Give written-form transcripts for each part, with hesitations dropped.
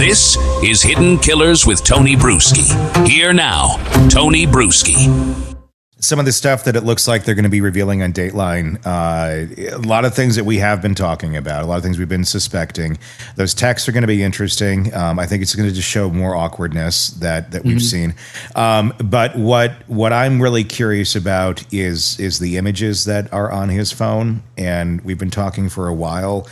This is Hidden Killers with Tony Bruschi. Here now, Tony Bruschi. Some of the stuff that it looks like they're going to be revealing on Dateline, a lot of things that we have been talking about, a lot of things we've been suspecting. Those texts are going to be interesting. I think it's going to just show more awkwardness that we've seen. But what I'm really curious about is the images that are on his phone, and we've been talking for a while.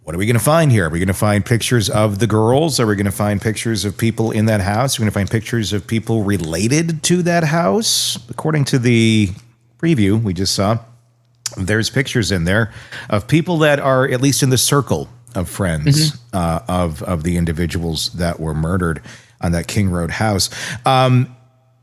What are we going to find here? Are we going to find pictures of the girls? Are we going to find pictures of people in that house? Are we going to find pictures of people related to that house? According to the preview we just saw, there's pictures in there of people that are at least in the circle of friends of the individuals that were murdered on that King Road house. And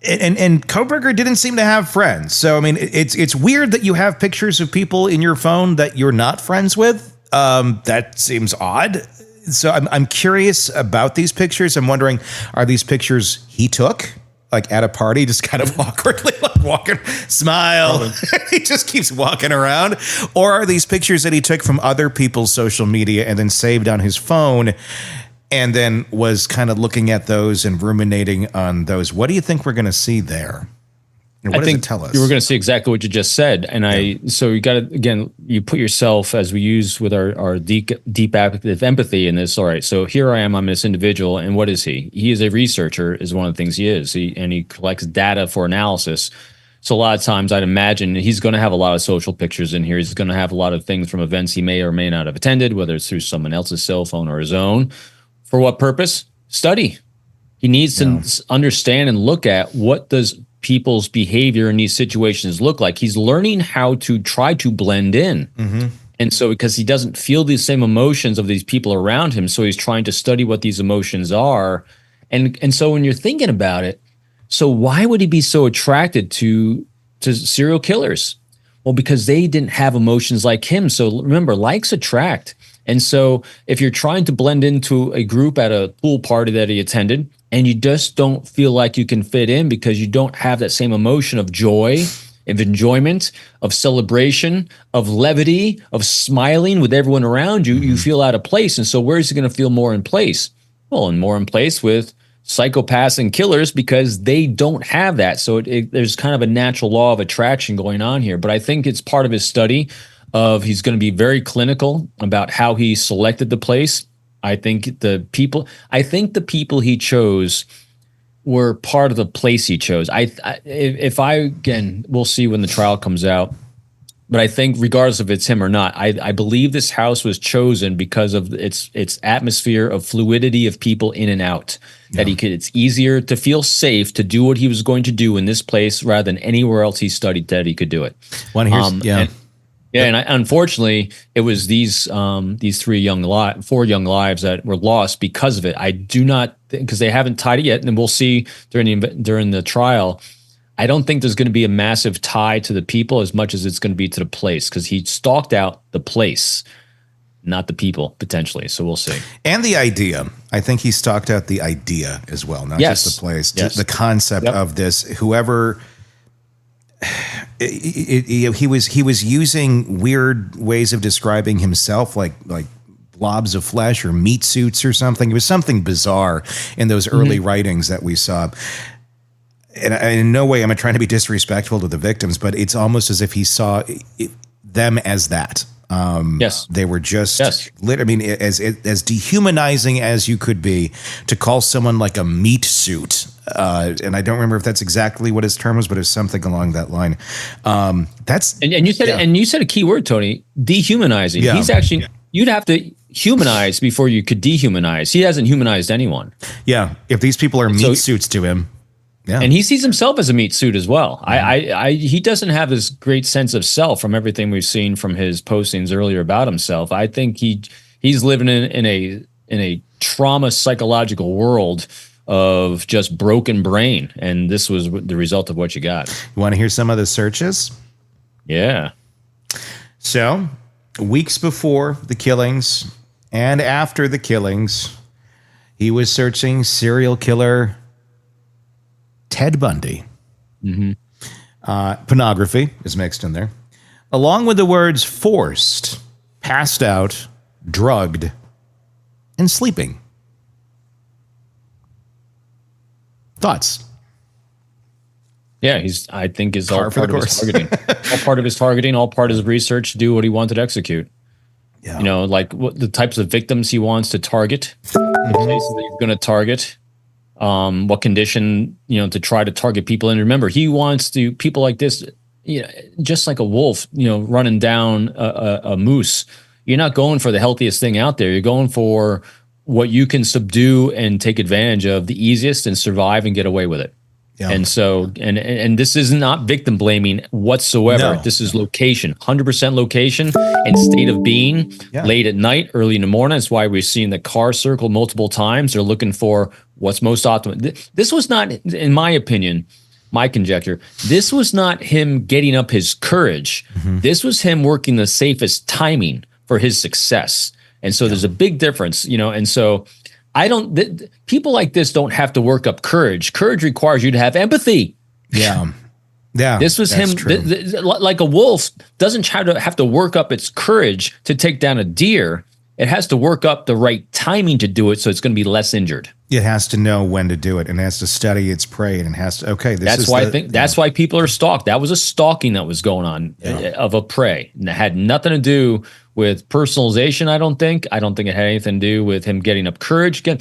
Kohberger didn't seem to have friends. So, I mean, it's weird that you have pictures of people in your phone that you're not friends with. That seems odd. So I'm curious about these pictures. I'm wondering, are these pictures he took, like at a party, just kind of awkwardly like walking, smile. He just keeps walking around. Or are these pictures that he took from other people's social media and then saved on his phone and then was kind of looking at those and ruminating on those? What do you think we're going to see there? What does it tell us? You were going to see exactly what you just said. And so you got to, again, you put yourself, as we use with our deep empathy in this. All right, so here I am, I'm this individual. And what is he? He is a researcher, is one of the things he is. He collects data for analysis. So a lot of times I'd imagine he's going to have a lot of social pictures in here. He's going to have a lot of things from events he may or may not have attended, whether it's through someone else's cell phone or his own. For what purpose? Study. He needs to understand and look at what does people's behavior in these situations look like. He's learning how to try to blend in. And so because he doesn't feel the same emotions of these people around him, so he's trying to study what these emotions are. And so when you're thinking about it, so why would he be so attracted to serial killers? Well, because they didn't have emotions like him. So remember, likes attract. And so if you're trying to blend into a group at a pool party that he attended, and you just don't feel like you can fit in because you don't have that same emotion of joy, of enjoyment, of celebration, of levity, of smiling with everyone around you, you feel out of place. And so where is he going to feel more in place? Well, and more in place with psychopaths and killers, because they don't have that. So there's kind of a natural law of attraction going on here. But I think it's part of his study of he's going to be very clinical about how he selected the place. I think the people he chose were part of the place he chose. Again, we'll see when the trial comes out. But I think regardless if it's him or not, I believe this house was chosen because of its atmosphere of fluidity of people in and out. That it's easier to feel safe to do what he was going to do in this place rather than anywhere else he studied that he could do it. And unfortunately, it was these 4 young lives that were lost because of it. I do not, because they haven't tied it yet, and we'll see during the trial. I don't think there's going to be a massive tie to the people as much as it's going to be to the place, because he stalked out the place, not the people, potentially. So we'll see. And the idea. I think he stalked out the idea as well, not just the place. The concept of this. Whoever... He was using weird ways of describing himself, like blobs of flesh or meat suits or something. It was something bizarre in those early writings that we saw. And in no way am I trying to be disrespectful to the victims, but it's almost as if he saw them as that. They were just I mean, as dehumanizing as you could be to call someone like a meat suit. And I don't remember if that's exactly what his term was, but it was something along that line. That's and you said a key word, Tony, dehumanizing. He's actually you'd have to humanize before you could dehumanize. He hasn't humanized anyone. Yeah, if these people are meat suits to him. Yeah. And he sees himself as a meat suit as well. He doesn't have this great sense of self from everything we've seen from his postings earlier about himself. I think he's living in a trauma psychological world of just broken brain, and this was the result of what you got. You want to hear some of the searches? Yeah. So, weeks before the killings and after the killings, he was searching serial killer Ted Bundy. Pornography is mixed in there, along with the words forced, passed out, drugged, and sleeping. Thoughts? Yeah, I think is all Par for the part of his course. targeting. All part of his targeting, all part of his research to do what he wanted to execute. Yeah. You know, like what the types of victims he wants to target, the places that he's going to target, what condition, you know, to try to target people. And remember, he wants to, people like this, you know, just like a wolf, you know, running down a moose. You're not going for the healthiest thing out there. You're going for what you can subdue and take advantage of the easiest and survive and get away with it. Yeah. And so, and this is not victim blaming whatsoever. No. This is location, 100% location and state of being, late at night, early in the morning. That's why we've seen the car circle multiple times. They're looking for what's most optimal. This was not, in my opinion, my conjecture, this was not him getting up his courage. This was him working the safest timing for his success. And so there's a big difference, you know, and so people like this don't have to work up courage. Courage requires you to have empathy. Yeah. Yeah. This was him, like a wolf doesn't have to work up its courage to take down a deer. It has to work up the right timing to do it, so it's going to be less injured. It has to know when to do it, and it has to study its prey, and it has to, that's why people are stalked. That was a stalking that was going on of a prey. And it had nothing to do with personalization, I don't think. I don't think it had anything to do with him getting up courage. Again,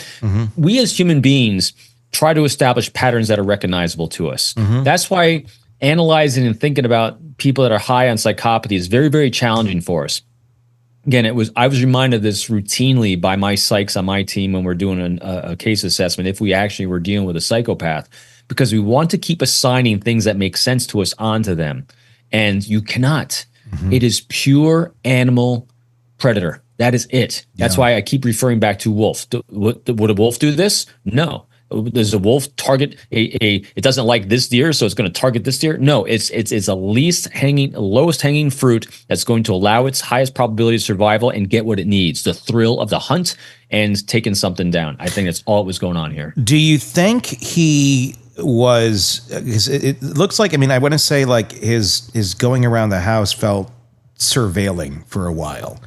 we as human beings try to establish patterns that are recognizable to us. That's why analyzing and thinking about people that are high on psychopathy is very, very challenging for us. Again, I was reminded of this routinely by my psychs on my team when we're doing a case assessment, if we actually were dealing with a psychopath, because we want to keep assigning things that make sense to us onto them. And you cannot. It is pure animal predator. That is it. That's why I keep referring back to wolf. Would a wolf do this? No. Does a wolf target it doesn't like this deer, so it's going to target this deer? No, it's a lowest hanging fruit that's going to allow its highest probability of survival and get what it needs, the thrill of the hunt and taking something down. I think that's all that was going on here. Do you think he was, it looks like, I mean, I want to say like his going around the house felt surveilling for a while,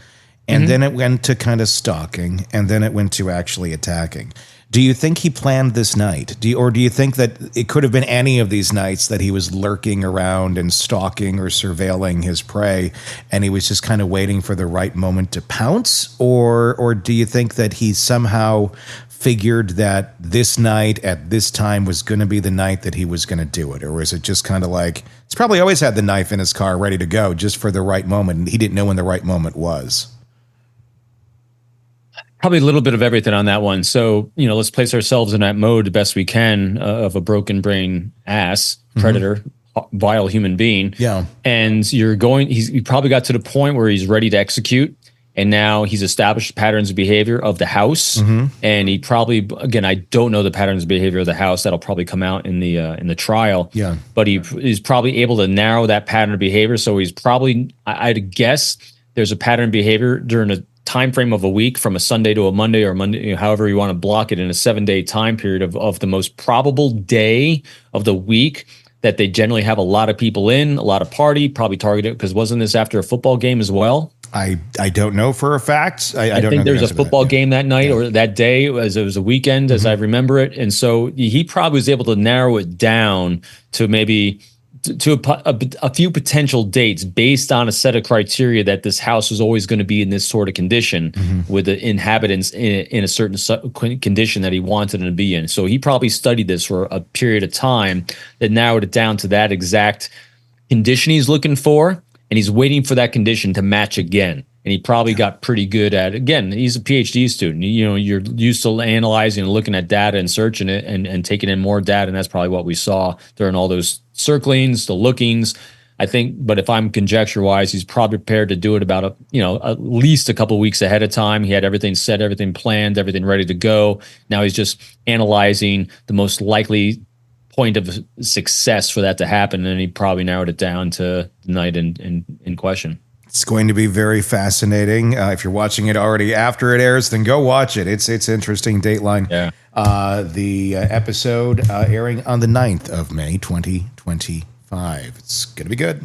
and then it went to kind of stalking, and then it went to actually attacking. Do you think he planned this night? Do you think that it could have been any of these nights that he was lurking around and stalking or surveilling his prey, and he was just kind of waiting for the right moment to pounce? Or do you think that he somehow figured that this night at this time was going to be the night that he was going to do it? Or was it just kind of like, he's probably always had the knife in his car ready to go just for the right moment, and he didn't know when the right moment was? Probably a little bit of everything on that one. So, you know, let's place ourselves in that mode the best we can of a broken brain ass, predator, vile human being. Yeah. And he probably got to the point where he's ready to execute. And now he's established patterns of behavior of the house. And he probably, again, I don't know the patterns of behavior of the house. That'll probably come out in the trial. Yeah. But he's probably able to narrow that pattern of behavior. So he's probably, I'd guess there's a pattern of behavior during a time frame of a week, from a Sunday to a Monday, or Monday, you know, however you want to block it, in a 7-day time period of the most probable day of the week that they generally have a lot of people in, a lot of party, probably targeted, because wasn't this after a football game as well? I don't know for a fact. I don't think know there's a football game that night or that day, as it was a weekend, as I remember it. And so he probably was able to narrow it down to maybe to a few potential dates based on a set of criteria that this house is always going to be in this sort of condition with the inhabitants in a certain condition that he wanted them to be in. So he probably studied this for a period of time that narrowed it down to that exact condition he's looking for, and he's waiting for that condition to match again. And he probably got pretty good at, again, he's a PhD student. You know, you're used to analyzing and looking at data and searching it and taking in more data. And that's probably what we saw during all those circlings, the lookings. I think, but if I'm conjecture wise, he's probably prepared to do it about at least a couple of weeks ahead of time. He had everything set, everything planned, everything ready to go. Now he's just analyzing the most likely point of success for that to happen. And he probably narrowed it down to the night in question. It's going to be very fascinating. If you're watching it already after it airs, then go watch it. It's interesting. Dateline. Yeah. The episode airing on the 9th of May, 2025. It's going to be good.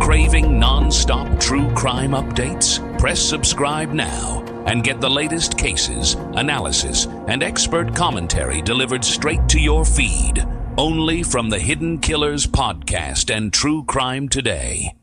Craving non-stop true crime updates? Press subscribe now. and get the latest cases, analysis, and expert commentary delivered straight to your feed, only from the Hidden Killers podcast and True Crime Today.